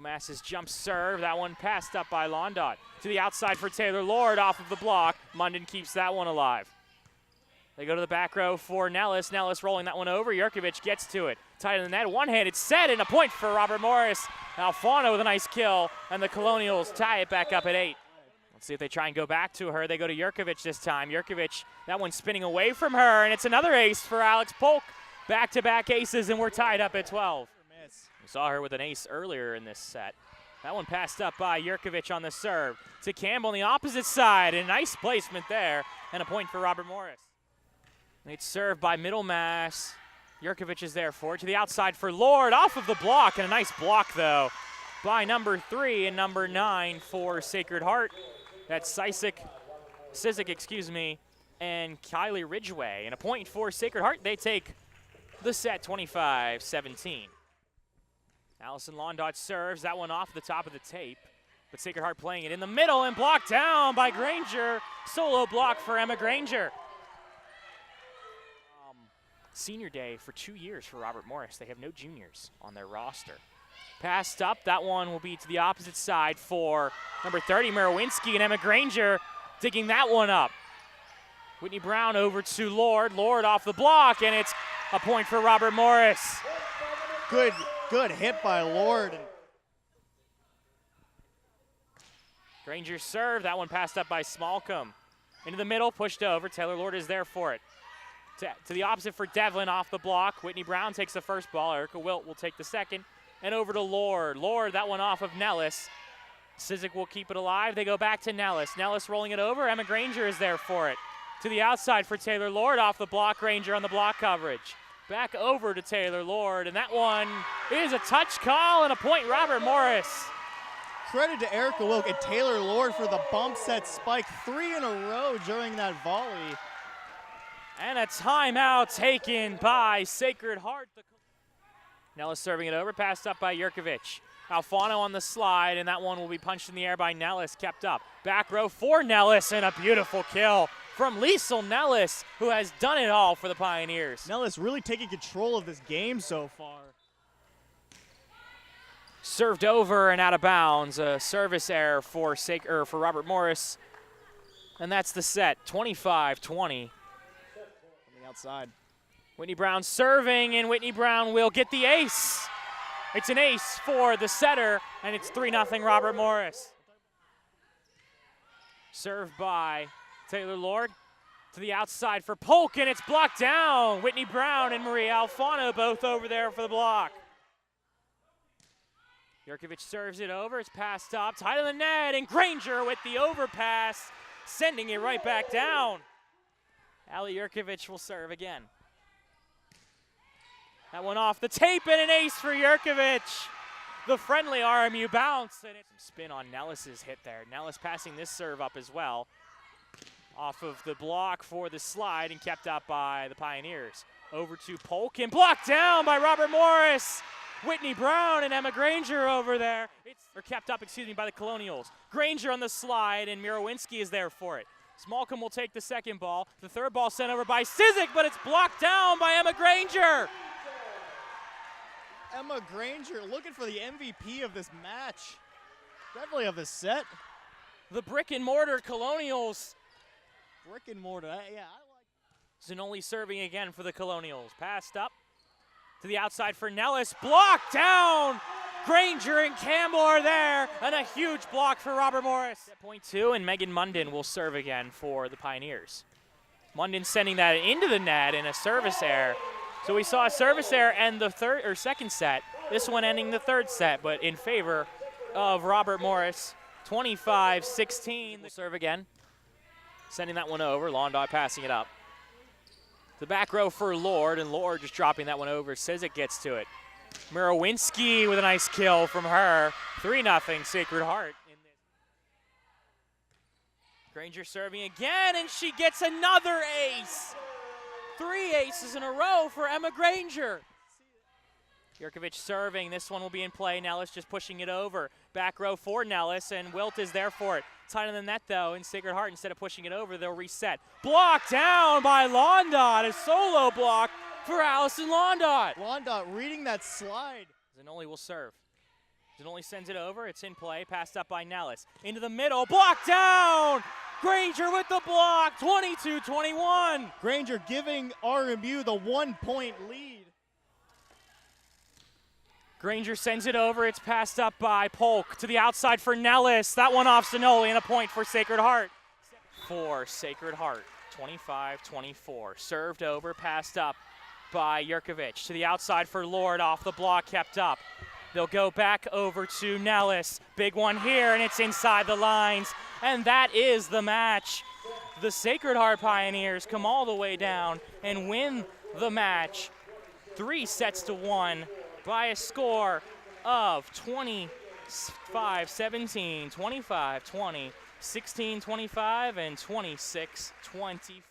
Omas's jump serve, that one passed up by Londot. To the outside for Taylor Lord off of the block. Munden keeps that one alive. They go to the back row for Nellis. Nellis rolling that one over. Jurkovic gets to it. Tight in the net, one-handed set, and a point for Robert Morris. Alfano with a nice kill, and the Colonials tie it back up at 8. Let's see if they try and go back to her. They go to Jurkovic this time. Jurkovic, that one spinning away from her, and it's another ace for Alex Polk. Back-to-back aces, and we're tied up at 12. We saw her with an ace earlier in this set. That one passed up by Jurkovic on the serve. To Campbell on the opposite side, and nice placement there, and a point for Robert Morris. It's served by Middlemass. Jurkovic is there for it. To the outside for Lord, off of the block, and a nice block, though, by number 3 and number 9 for Sacred Heart. That's Sizik, and Kylie Ridgway. And a point for Sacred Heart. They take the set 25-17. Allison Londot serves. That one off the top of the tape. But Sacred Heart playing it in the middle and blocked down by Granger. Solo block for Emma Granger. Senior day for 2 years for Robert Morris. They have no juniors on their roster. Passed up. That one will be to the opposite side for number 30, Merowinski, and Emma Granger digging that one up. Whitney Brown over to Lord. Lord off the block, and it's a point for Robert Morris. Good hit by Lord. Granger serve. That one passed up by Smallcombe. Into the middle, pushed over. Taylor Lord is there for it. To the opposite for Devlin off the block. Whitney Brown takes the first ball. Erica Wilt will take the second. And over to Lord. Lord, that one off of Nellis. Sizik will keep it alive. They go back to Nellis. Nellis rolling it over. Emma Granger is there for it. To the outside for Taylor Lord off the block. Granger on the block coverage. Back over to Taylor Lord. And that one is a touch call and a point, Robert Morris. Credit to Erica Wilk and Taylor Lord for the bump set spike. 3 in a row during that volley. And a timeout taken by Sacred Heart. Nellis serving it over, passed up by Jurkovic. Alfano on the slide, and that one will be punched in the air by Nellis, kept up. Back row for Nellis, and a beautiful kill from Liesl Nellis, who has done it all for the Pioneers. Nellis really taking control of this game so far. Served over and out of bounds, a service error for Robert Morris. And that's the set, 25-20. Outside. Whitney Brown serving, and Whitney Brown will get the ace. It's an ace for the setter, and it's 3-0 Robert Morris. Served by Taylor Lord to the outside for Polk, and it's blocked down. Whitney Brown and Maria Alfano both over there for the block. Jurkovic serves it over. It's passed up, tight on the net, and Granger with the overpass, sending it right back down. Ali Jurkovic will serve again. That one off the tape, and an ace for Jurkovic. The friendly RMU bounce, and it's some spin on Nellis's hit there. Nellis passing this serve up as well. Off of the block for the slide and kept up by the Pioneers. Over to Polk and blocked down by Robert Morris. Whitney Brown and Emma Granger over there. Kept up by the Colonials. Granger on the slide, and Merowinski is there for it. Smallcombe will take the second ball. The third ball sent over by Sizik, but it's blocked down by Emma Granger. Emma Granger looking for the MVP of this match. Definitely of the set. The brick and mortar Colonials. Brick and mortar, yeah, I like. Zanoli serving again for the Colonials. Passed up to the outside for Nellis. Blocked down. Granger and Campbell are there, and a huge block for Robert Morris. At point 2, and Megan Munden will serve again for the Pioneers. Munden sending that into the net in a service error. So we saw a service error end the second set. This one ending the third set, but in favor of Robert Morris. 25-16. We'll serve again. Sending that one over. Londot passing it up. The back row for Lord, and Lord just dropping that one over. Sizik gets to it. Merowinski with a nice kill from her. 3-0 Sacred Heart. Granger serving again, and she gets another ace. 3 aces in a row for Emma Granger. Jurkovic serving. This one will be in play. Nellis just pushing it over. Back row for Nellis, and Wilt is there for it. Tight on the net, though, in Sacred Heart. Instead of pushing it over, they'll reset. Blocked down by Londot. A solo block for Allison Londot. Londot reading that slide. Zanoli will serve. Denoli sends it over. It's in play. Passed up by Nellis. Into the middle. Blocked down! Granger with the block. 22-21. Granger giving RMU the 1-point lead. Granger sends it over. It's passed up by Polk to the outside for Nellis. That one off Denoli, and a point for Sacred Heart. For Sacred Heart, 25-24. Served over, passed up by Jurkovic to the outside for Lord, off the block, kept up. They'll go back over to Nellis. Big one here, and it's inside the lines. And that is the match. The Sacred Heart Pioneers come all the way down and win the match 3-1 by a score of 25-17, 25-20, 16-25, and 26-24.